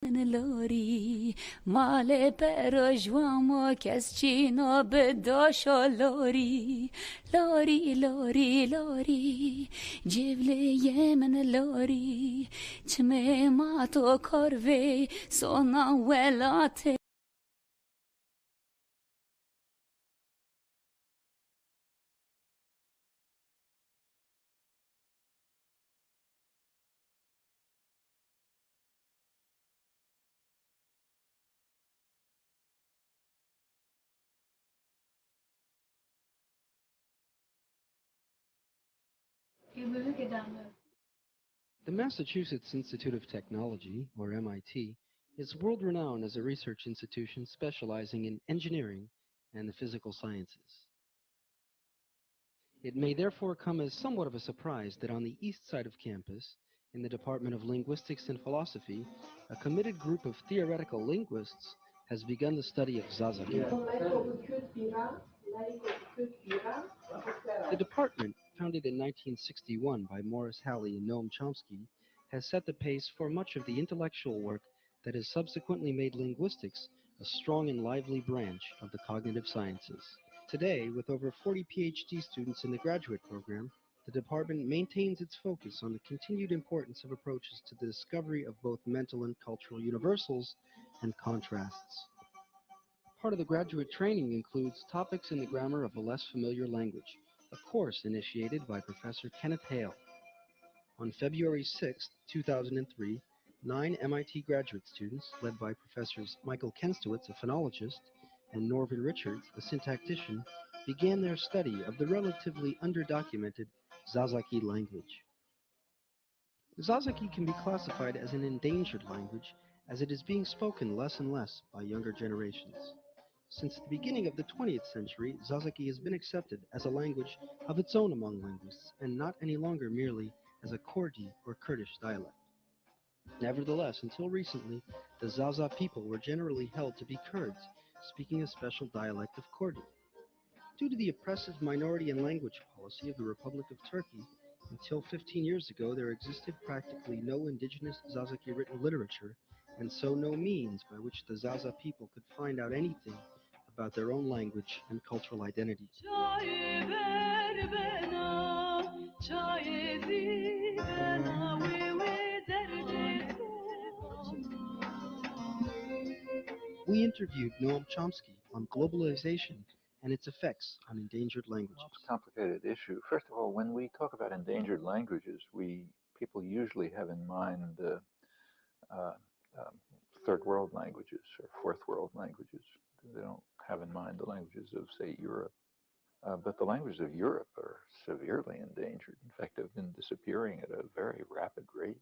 لاری مال پرجوام کس چینا به داشا لاری لاری لاری لاری جوله من لاری چمه ما تو کروی سونا ولات. The Massachusetts Institute of Technology, or MIT, is world-renowned as a research institution specializing in engineering and the physical sciences. It may therefore come as somewhat of a surprise that on the east side of campus, in the Department of Linguistics and Philosophy, a committed group of theoretical linguists has begun the study of Zazaca. The department, founded in 1961 by Morris Halley and Noam Chomsky, has set the pace for much of the intellectual work that has subsequently made linguistics a strong and lively branch of the cognitive sciences. Today, with over 40 PhD students in the graduate program, the department maintains its focus on the continued importance of approaches to the discovery of both mental and cultural universals and contrasts. Part of the graduate training includes Topics in the Grammar of a Less Familiar Language, a course initiated by Professor Kenneth Hale. On February 6, 2003, 9 MIT graduate students, led by Professors Michael Kenstowitz, a phonologist, and Norvin Richards, a syntactician, began their study of the relatively underdocumented Zazaci language. Zazaci can be classified as an endangered language as it is being spoken less and less by younger generations. Since the beginning of the 20th century, Zazaci has been accepted as a language of its own among linguists and not any longer merely as a Kurdi or Kurdish dialect. Nevertheless, until recently, the Zaza people were generally held to be Kurds, speaking a special dialect of Kurdi. Due to the oppressive minority and language policy of the Republic of Turkey, until 15 years ago there existed practically no indigenous Zazaci written literature, and so no means by which the Zaza people could find out anything about their own language and cultural identity. We interviewed Noam Chomsky on globalization and its effects on endangered languages. Well, it's a complicated issue. First of all, when we talk about endangered languages, people usually have in mind uh, um, third world languages or fourth world languages. They don't have in mind the languages of, say, Europe. But the languages of Europe are severely endangered. In fact, they've been disappearing at a very rapid rate.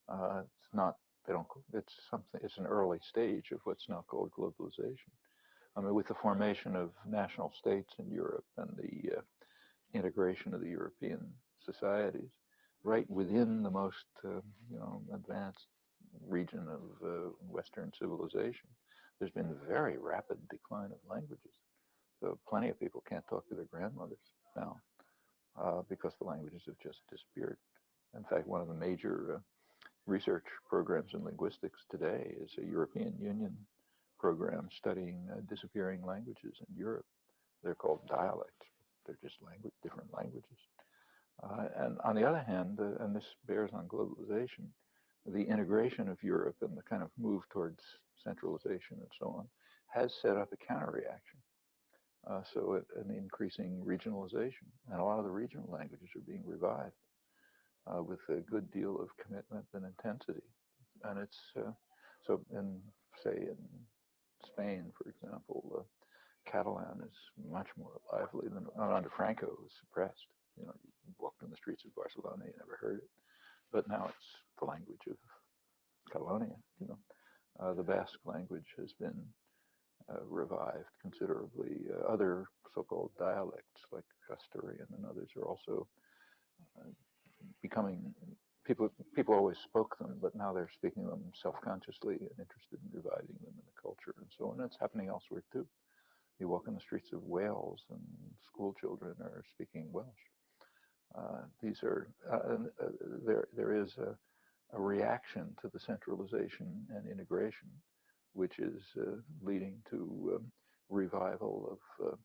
It's not, they don't, it's something, it's an early stage of what's now called globalization. I mean, with the formation of national states in Europe and the integration of the European societies, right within the most, advanced region of Western civilization, there's been very rapid decline of languages. So plenty of people can't talk to their grandmothers now because the languages have just disappeared. In fact, one of the major research programs in linguistics today is a European Union program studying disappearing languages in Europe. They're called dialects. They're just different languages. And on the other hand, and this bears on globalization, the integration of Europe and the kind of move towards centralization and so on has set up a counter-reaction. So an increasing regionalization. And a lot of the regional languages are being revived with a good deal of commitment and intensity. And it's, so in, say, in Spain, for example, Catalan is much more lively than under Franco. It was suppressed. You know, you walked in the streets of Barcelona, you never heard it. But now it's the language of Catalonia. You know, the Basque language has been revived considerably. Other so-called dialects like Asturian and others are also becoming. People always spoke them, but now they're speaking them self-consciously and interested in reviving them in the culture and so on. It's happening elsewhere too. You walk in the streets of Wales and school children are speaking Welsh. These are there is a reaction to the centralization and integration, which is leading to revival of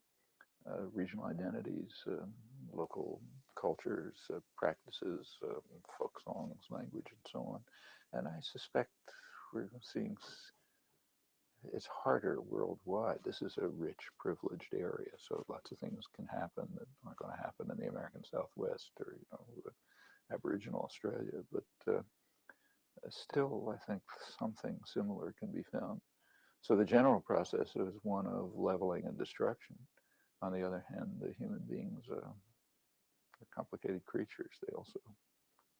regional identities, local cultures, practices, folk songs, language, and so on. And I suspect we're seeing it's harder worldwide. This is a rich, privileged area, so lots of things can happen that aren't going to happen in the American Southwest or Aboriginal Australia. But still, I think something similar can be found. So the general process is one of leveling and destruction. On the other hand, the human beings are complicated creatures. They also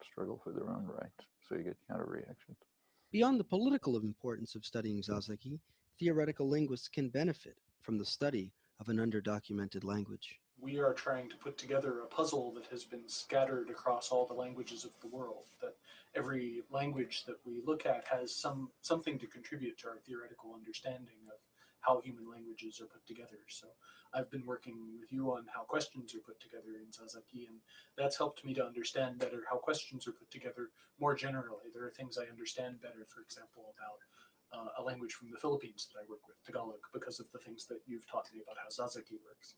struggle for their own rights. So you get counter reactions. Beyond the political importance of studying Zazaci, theoretical linguists can benefit from the study of an underdocumented language. We are trying to put together a puzzle that has been scattered across all the languages of the world, that every language that we look at has something to contribute to our theoretical understanding of how human languages are put together. So I've been working with you on how questions are put together in Zazaci, and that's helped me to understand better how questions are put together more generally. There are things I understand better, for example, about a language from the Philippines that I work with, Tagalog, because of the things that you've taught me about how Zazaci works.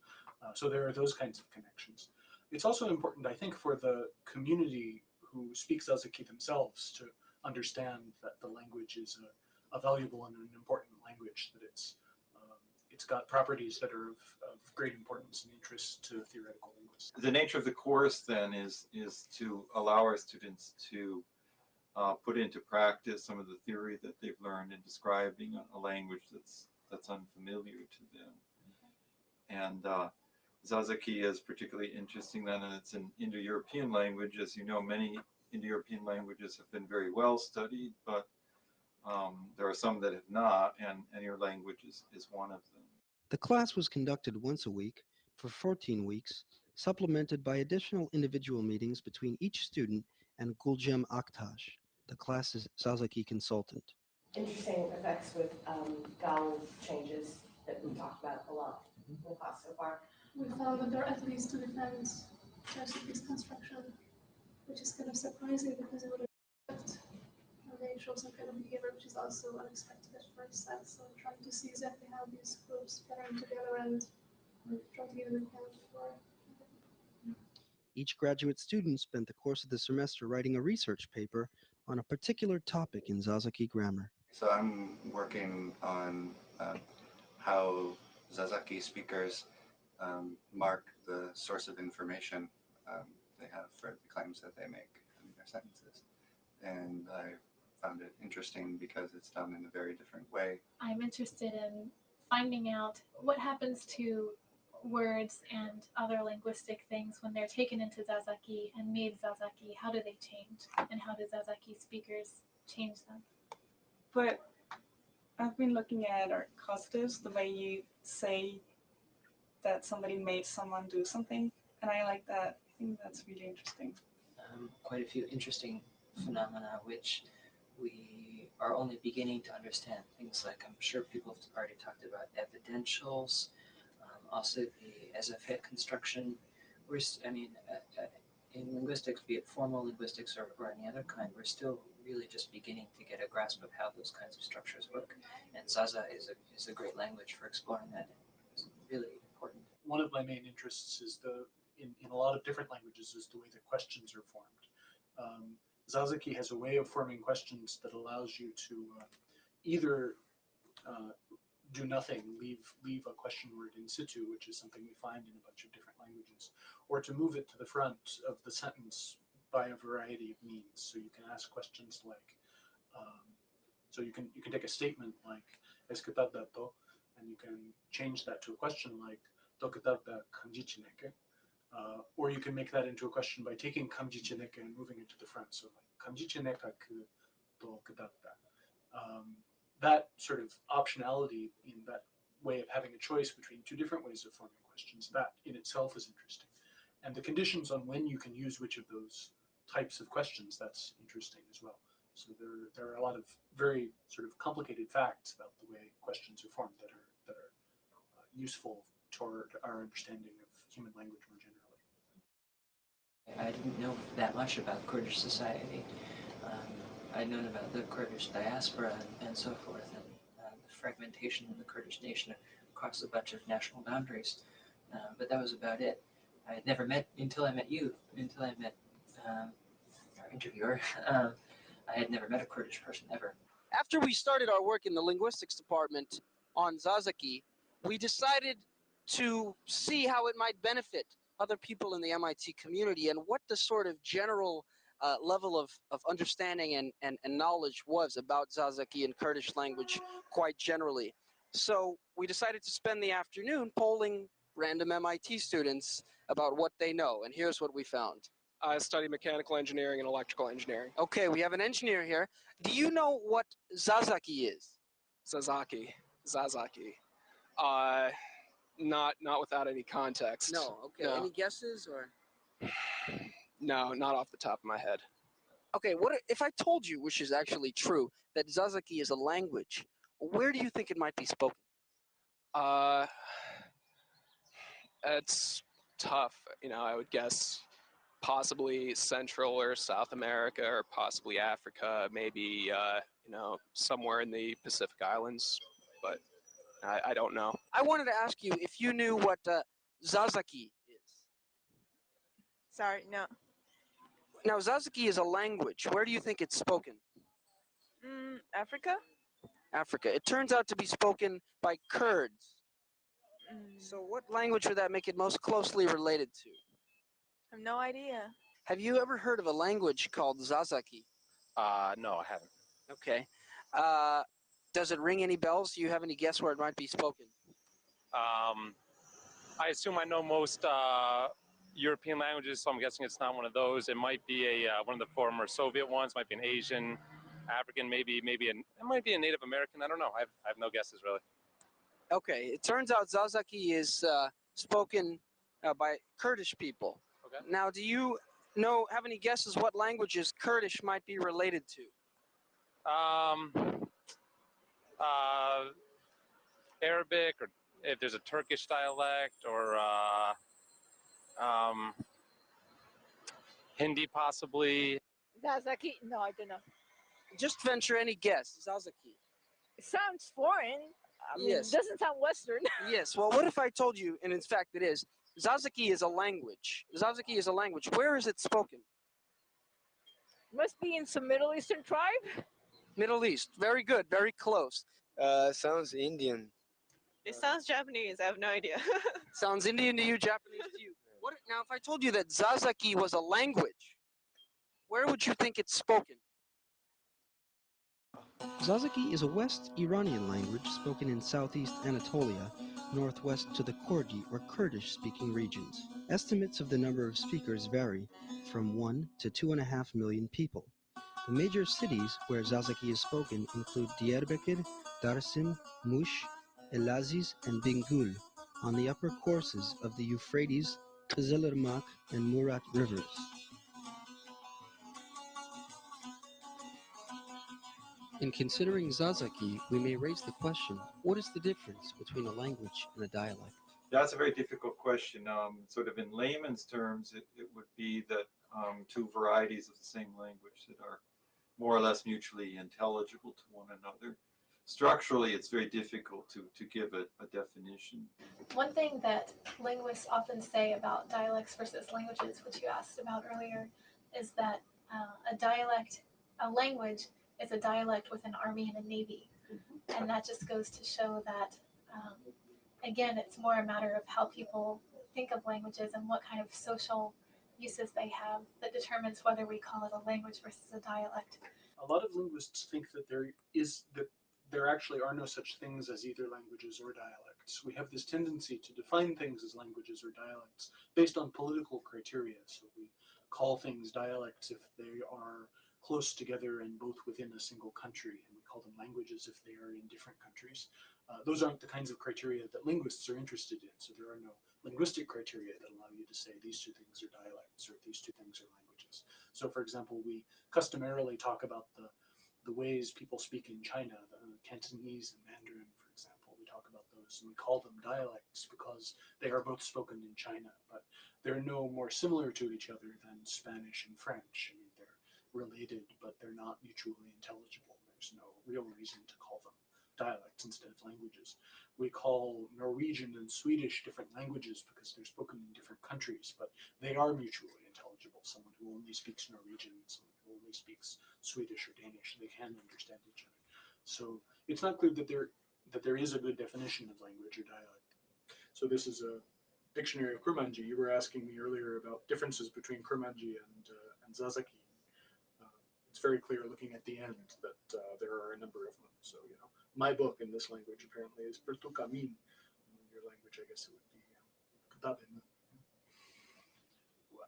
So there are those kinds of connections. It's also important, I think, for the community who speaks Zazaci themselves to understand that the language is a valuable and an important language, that it's got properties that are of great importance and interest to theoretical linguists. The nature of the course then is to allow our students to put into practice some of the theory that they've learned in describing a language that's unfamiliar to them. And Zazaci is particularly interesting then, and it's an Indo-European language. As you know, many Indo-European languages have been very well studied, but there are some that have not, and your language is one of them. The class was conducted once a week for 14 weeks, supplemented by additional individual meetings between each student and Gulcem Aktaj, the class's Zazaci consultant. Interesting effects with vowel changes that we've talked about a lot in the class so far. We found that there are at least two different types of this construction, which is kind of surprising because it would expect they show some kind of behavior which is also unexpected at first sight. So trying to see exactly how these groups pattern together and try to give an account for. Each graduate student spent the course of the semester writing a research paper on a particular topic in Zazaci grammar. So I'm working on how Zazaci speakers mark the source of information they have for the claims that they make in their sentences. And I found it interesting because it's done in a very different way. I'm interested in finding out what happens to words and other linguistic things when they're taken into Zazaci and made Zazaci. How do they change? And how do Zazaci speakers change them? But I've been looking at our causatives, the way you say that somebody made someone do something, and I like that. I think that's really interesting. Quite a few interesting phenomena which we are only beginning to understand. Things like, I'm sure people have already talked about evidentials, also the as-if-it construction. In linguistics, be it formal linguistics or any other kind, we're still really just beginning to get a grasp of how those kinds of structures work. And Zaza is a great language for exploring that. It's really important. One of my main interests is in a lot of different languages is the way that questions are formed. Zazaci has a way of forming questions that allows you to either do nothing, leave a question word in situ, which is something we find in a bunch of different languages, or to move it to the front of the sentence by a variety of means. So you can ask questions like, so you can take a statement like "Es que tal dato," and you can change that to a question like "Do que tal da kamjichineke," or you can make that into a question by taking kamjichineke and moving it to the front. So like "Kamjichineka ku do que tal da." That sort of optionality in that way of having a choice between two different ways of forming questions, that in itself is interesting. And the conditions on when you can use which of those types of questions, that's interesting as well. So there are a lot of very sort of complicated facts about the way questions are formed that are useful toward our understanding of human language more generally. I didn't know that much about Kurdish society. I'd known about the Kurdish diaspora and so forth, and the fragmentation of the Kurdish nation across a bunch of national boundaries. But that was about it. I had never met, until I met you, until I met our interviewer, I had never met a Kurdish person ever. After we started our work in the linguistics department on Zazaca, we decided to see how it might benefit other people in the MIT community and what the sort of general level of understanding and knowledge was about Zazaca and Kurdish language quite generally. So we decided to spend the afternoon polling random MIT students about what they know, and here's what we found. I study mechanical engineering and electrical engineering. Okay, we have an engineer here. Do you know what Zazaca is? Zazaca. Not without any context. No, okay. No. Any guesses or? No, not off the top of my head. Okay, what if I told you, which is actually true, that Zazaca is a language? Where do you think it might be spoken? It's tough. I would guess possibly Central or South America, or possibly Africa, maybe, somewhere in the Pacific Islands, but I don't know. I wanted to ask you if you knew what Zazaca is. Sorry, no. Now, Zazaca is a language. Where do you think it's spoken? Africa? Africa. It turns out to be spoken by Kurds. So what language would that make it most closely related to? I have no idea. Have you ever heard of a language called Zazaca? No, I haven't. Okay. Does it ring any bells? Do you have any guess where it might be spoken? I assume I know most European languages, so I'm guessing it's not one of those. It might be one of the former Soviet ones. Might be an Asian, African, it might be a Native American. I don't know. I have no guesses really. Okay. It turns out Zazaca is spoken by Kurdish people. Okay. Now, do you have any guesses what languages Kurdish might be related to? Arabic, or if there's a Turkish dialect, or Hindi possibly. Zazaca? No, I don't know. Just venture any guess. Zazaca. It sounds foreign. Yes. It doesn't sound Western. Yes. Well, what if I told you, and in fact it is, Zazaca is a language. Zazaca is a language. Where is it spoken? Must be in some Middle Eastern tribe. Middle East. Very good. Very close. Sounds Indian. It sounds Japanese. I have no idea. Sounds Indian to you, Japanese to you. Now, if I told you that Zazaca was a language, where would you think it's spoken? Zazaca is a West Iranian language spoken in southeast Anatolia, northwest to the Kurdi or Kurdish-speaking regions. Estimates of the number of speakers vary from 1 to 2.5 million people. The major cities where Zazaca is spoken include Diyarbakir, Darsim, Mush, Elaziz, and Bingul on the upper courses of the Euphrates, Kızılırmak, and Murat rivers. In considering Zazaca, we may raise the question, what is the difference between a language and a dialect? That's a very difficult question. Sort of in layman's terms, it would be that two varieties of the same language that are more or less mutually intelligible to one another. Structurally, it's very difficult to give a definition. One thing that linguists often say about dialects versus languages, which you asked about earlier, is that a language is a dialect with an army and a navy. And that just goes to show that, again, it's more a matter of how people think of languages and what kind of social uses they have that determines whether we call it a language versus a dialect. A lot of linguists think that there actually are no such things as either languages or dialects. We have this tendency to define things as languages or dialects based on political criteria. So we call things dialects if they are close together and both within a single country, and we call them languages if they are in different countries. Those aren't the kinds of criteria that linguists are interested in, so there are no linguistic criteria that allow you to say these two things are dialects or these two things are languages. So for example, we customarily talk about the ways people speak in China, the Cantonese and Mandarin, for example. We talk about those and we call them dialects because they are both spoken in China, but they're no more similar to each other than Spanish and French. I mean, they're related, but they're not mutually intelligible. There's no real reason to call them dialects instead of languages. We call Norwegian and Swedish different languages because they're spoken in different countries, but they are mutually intelligible. Someone who only speaks Norwegian and someone who only speaks Swedish or Danish, they can understand each other. So it's not clear that there is a good definition of language or dialect. So this is a dictionary of Kurmanji. You were asking me earlier about differences between Kurmanji and Zazaci. It's very clear looking at the end that there are a number of them. So, you know, my book in this language apparently is Pertukamin. In your language, I guess it would be Kutabin.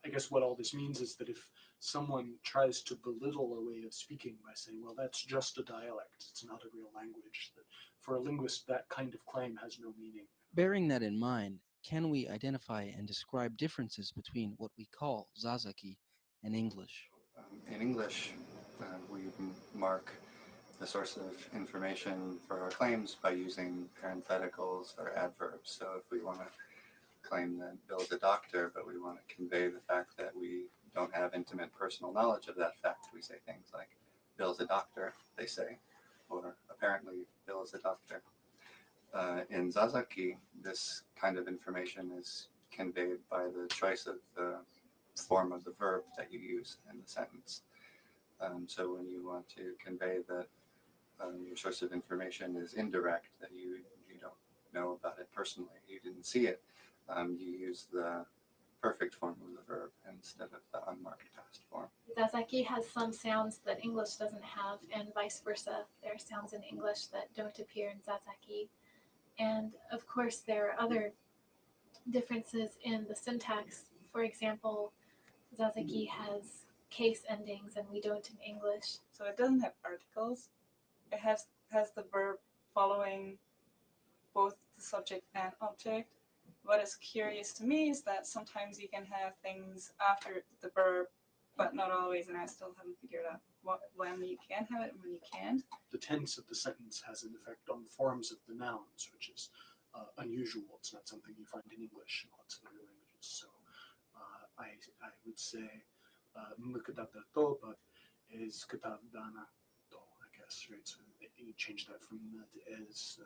I guess what all this means is that if someone tries to belittle a way of speaking by saying, well, that's just a dialect, it's not a real language, that for a linguist, that kind of claim has no meaning. Bearing that in mind, can we identify and describe differences between what we call Zazaci and English? In English, we mark the source of information for our claims by using parentheticals or adverbs. So if we want to claim that Bill's a doctor, but we want to convey the fact that we don't have intimate personal knowledge of that fact, we say things like, Bill's a doctor, they say, or apparently Bill is a doctor. In Zazaci, this kind of information is conveyed by the choice of the form of the verb that you use in the sentence. So when you want to convey that your source of information is indirect, that you don't know about it personally, you didn't see it, you use the perfect form of the verb instead of the unmarked past form. Zazaci has some sounds that English doesn't have, and vice versa. There are sounds in English that don't appear in Zazaci. And of course, there are other differences in the syntax. For example, Zazaci has case endings and we don't in English. So it doesn't have articles. It has the verb following both the subject and object. What is curious to me is that sometimes you can have things after the verb, but not always, and I still haven't figured out when you can have it and when you can't. The tense of the sentence has an effect on the forms of the nouns, which is unusual. It's not something you find in English in lots of other languages. So I would say mukadata but is katavdana to, I guess, right? So you change that from as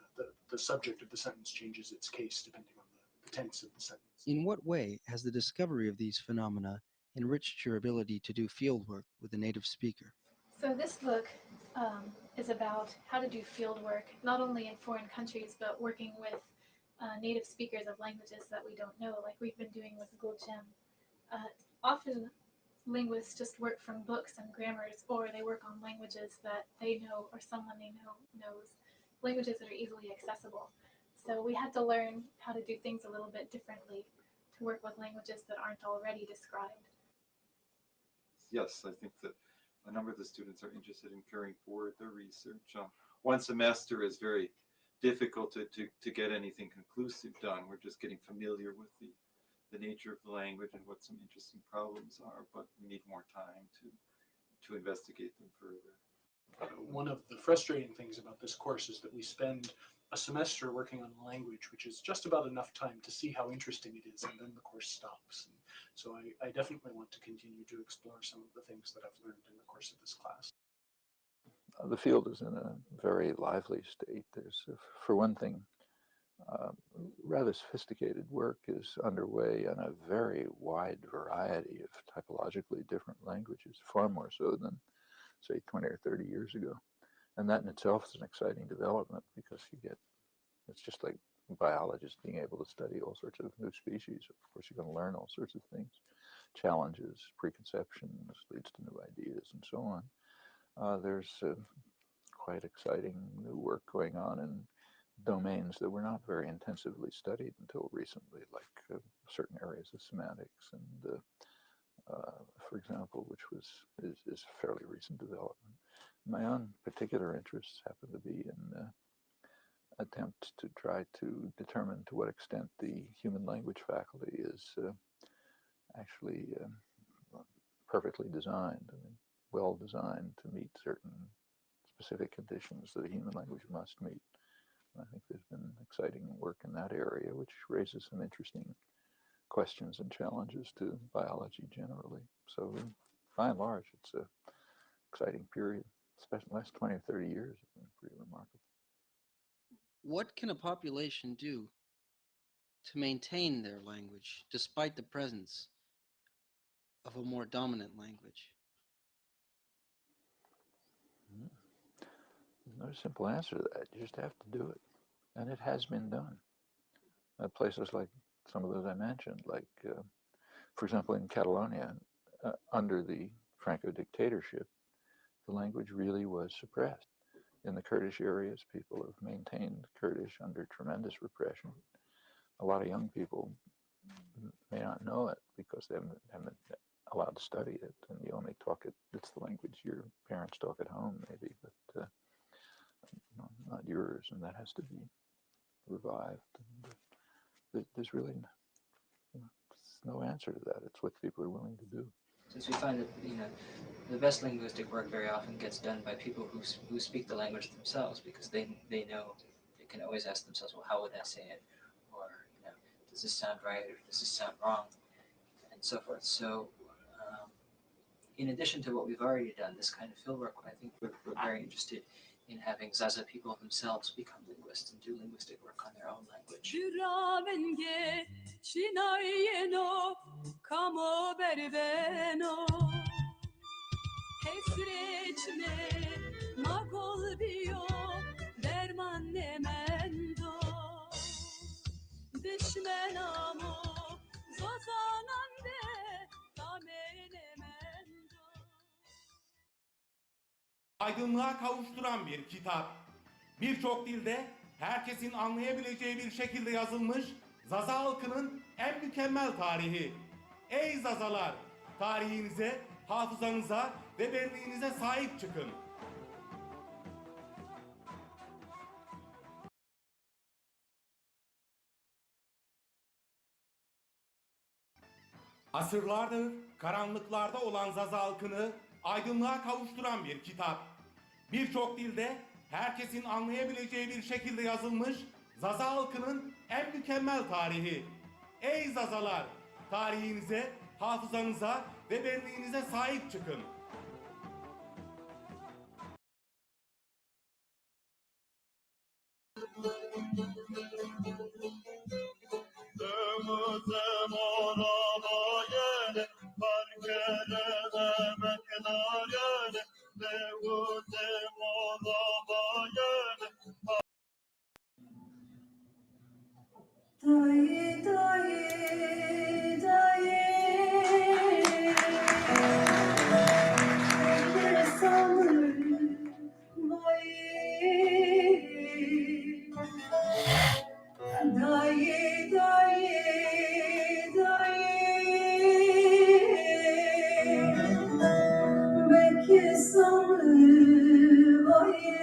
the subject of the sentence changes its case depending on the tense of the sentence. In what way has the discovery of these phenomena enriched your ability to do fieldwork with a native speaker? So this book is about how to do field work, not only in foreign countries, but working with native speakers of languages that we don't know, like we've been doing with Gulchem. Often linguists just work from books and grammars, or they work on languages that they know or someone they know knows, languages that are easily accessible. So we had to learn how to do things a little bit differently to work with languages that aren't already described. Yes, I think that a number of the students are interested in carrying forward their research. One semester is very difficult to get anything conclusive done. We're just getting familiar with the nature of the language and what some interesting problems are, but we need more time to investigate them further. One of the frustrating things about this course is that we spend a semester working on a language, which is just about enough time to see how interesting it is, and then the course stops. And so I definitely want to continue to explore some of the things that I've learned in the course of this class. The field is in a very lively state. There's, for one thing, rather sophisticated work is underway on a very wide variety of typologically different languages, far more so than, say, 20 or 30 years ago. And that in itself is an exciting development because it's just like biologists being able to study all sorts of new species. Of course, you're going to learn all sorts of things, challenges, preconceptions, leads to new ideas, and so on. There's quite exciting new work going on in domains that were not very intensively studied until recently, like certain areas of semantics and for example, which is a fairly recent development. My own particular interests happen to be in attempts to try to determine to what extent the human language faculty is actually perfectly designed, well designed to meet certain specific conditions that a human language must meet. I think there's been exciting work in that area, which raises some interesting questions and challenges to biology generally. So by and large, it's a exciting period. Especially the last 20 or 30 years have been pretty remarkable. What can a population do to maintain their language despite the presence of a more dominant language? There's no simple answer to that. You just have to do it. And it has been done. Places like some of those I mentioned, like, for example, in Catalonia, under the Franco dictatorship, the language really was suppressed. In the Kurdish areas, people have maintained Kurdish under tremendous repression. A lot of young people may not know it because they haven't allowed to study it, and you only talk it. It's the language your parents talk at home, maybe, but not yours, and that has to be revived. And there's really no answer to that. It's what people are willing to do. Since we find that the best linguistic work very often gets done by people who speak the language themselves, because they know, they can always ask themselves, well, how would I say it, or does this sound right, or does this sound wrong, and so forth. So in addition to what we've already done, this kind of fieldwork, I think we're very interested in having Zaza people themselves become linguists and do linguistic work on their own language. Aydınlığa kavuşturan bir kitap. Birçok dilde herkesin anlayabileceği bir şekilde yazılmış Zaza halkının en mükemmel tarihi. Ey Zazalar! Tarihinize, hafızanıza ve benliğinize sahip çıkın. Asırlardır karanlıklarda olan Zaza halkını aydınlığa kavuşturan bir kitap. Birçok dilde herkesin anlayabileceği bir şekilde yazılmış Zaza halkının en mükemmel tarihi. Ey Zazalar! Tarihinize, hafızanıza ve benliğinize sahip çıkın. Dayı dayı dayı ne sanır bayı dayı dayı dayı belki sanır bayı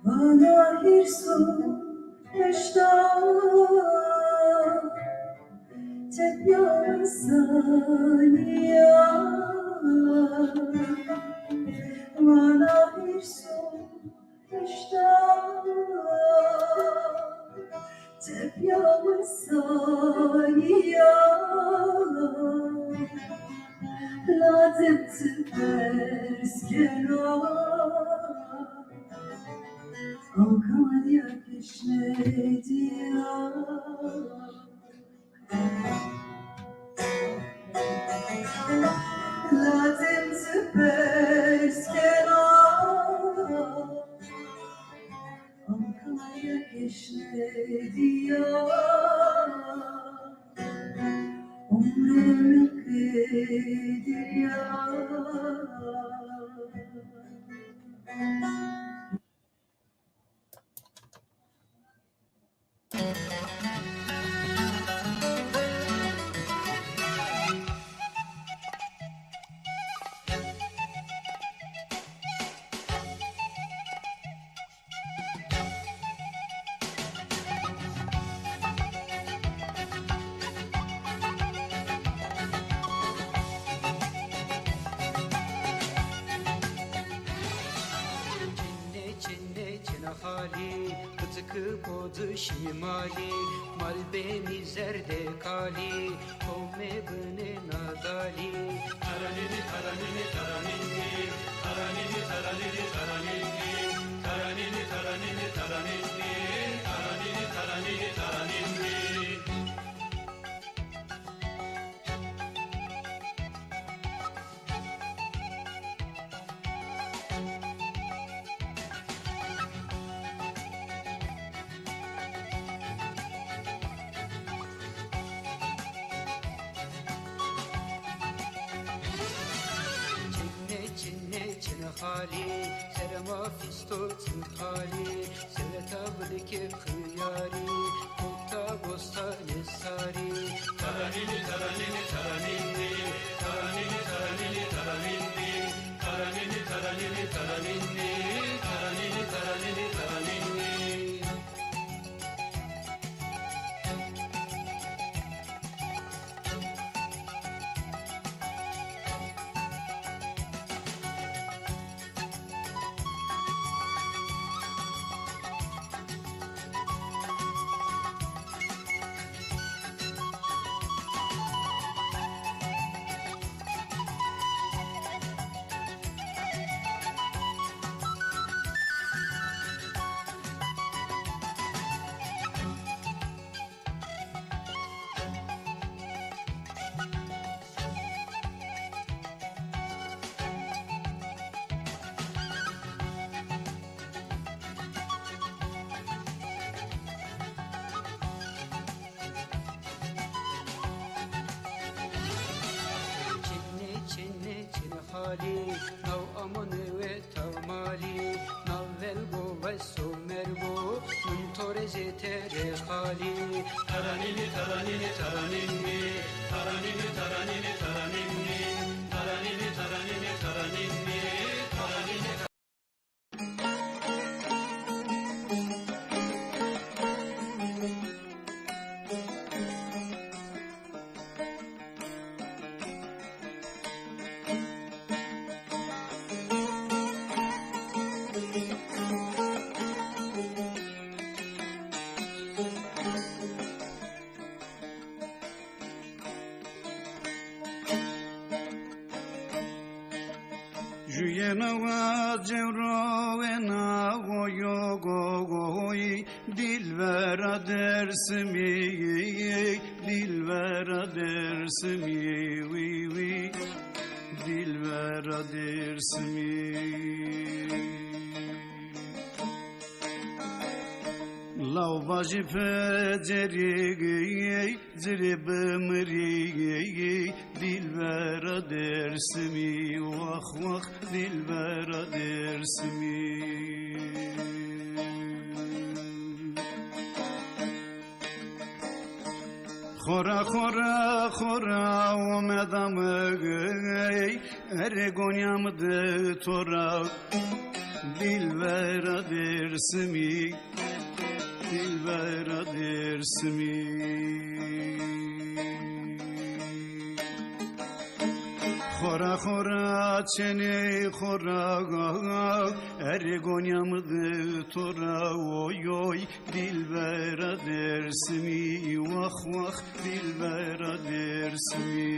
Bana bir su Tekrar saniye bana bir son tekrar saniye lazım ters kenar Almanya geçmedi ya lazım ters kenar Almanya geçmedi ya umrem kıydı ya hali Kıtıkı podu şimali Malbeni zerde kali Kome bine nadali Taranini taranini taranini Taranini taranini taranini Taranini taranini taranini Taranini taranini taranini hali serema fistotin hali seveta bıdeki khiyari kutta bostane sari taranini taranini taranini taranini taranini taranini taranini taranini taranini taranini taranini taranini hali nav amane ve tamali navel go ve somergo muntore zetere hali taranini taranini taranini taranini taranini taranini taranini taranini taranini taranini Navazevrovena goyo goy dilvera dersimi dilvera dersimi vi dilvera dersimi Lav baji feceri ziribimri dilvera dersimi vah vah dilvera dersimi Khora khora khora omedam ergonyam de tora dilvera dersimi dilvera dersimi Khora khora çene khora ergonyam de tora oy oy dilvera dersimi vah vah dilvera dersimi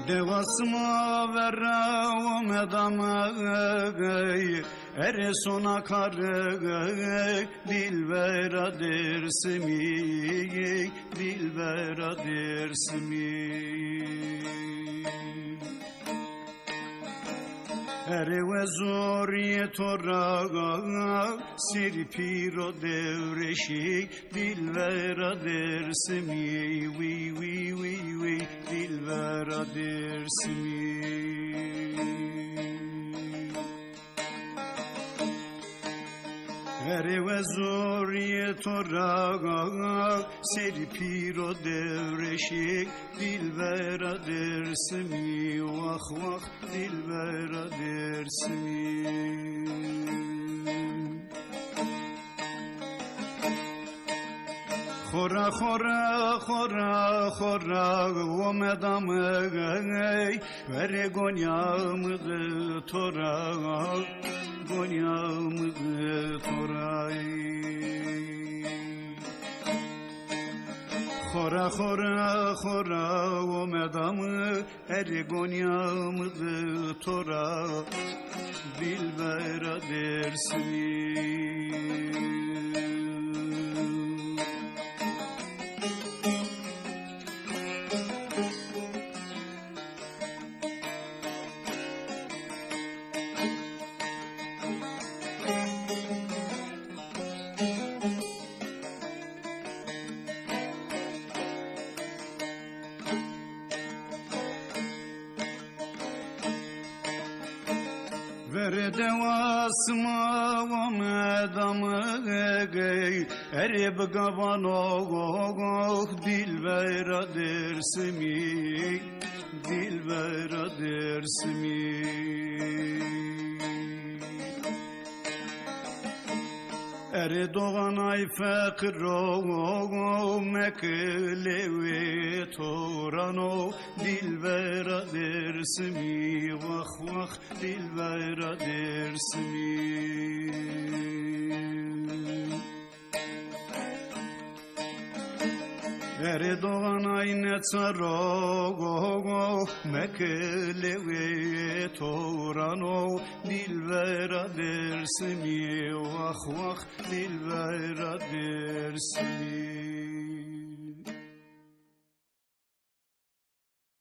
Devasma verra omedama ere sona karı dilvera dersimi dilvera dersimi ere ve zoriye tora sirpiro devreşi dilvera dersimi vi dilvera dersimi ere ve zoriye tora serpiro devreşi dilvera dersimi vah vah dilvera dersimi Khora khora khora khora omedam vere gonyam tora gonyam tora Khora khora khora omedam gonyam tora dilvera dersimi Vere devasma omedam erib gavano dilvera dersimi dilvera dersimi ere doğanay fakro meklevi torano dilvera dersimi vah vah dilvera dersimi ere doğanay neçaro meklevi torano dilvera dersimi vah vah dilvera dersimi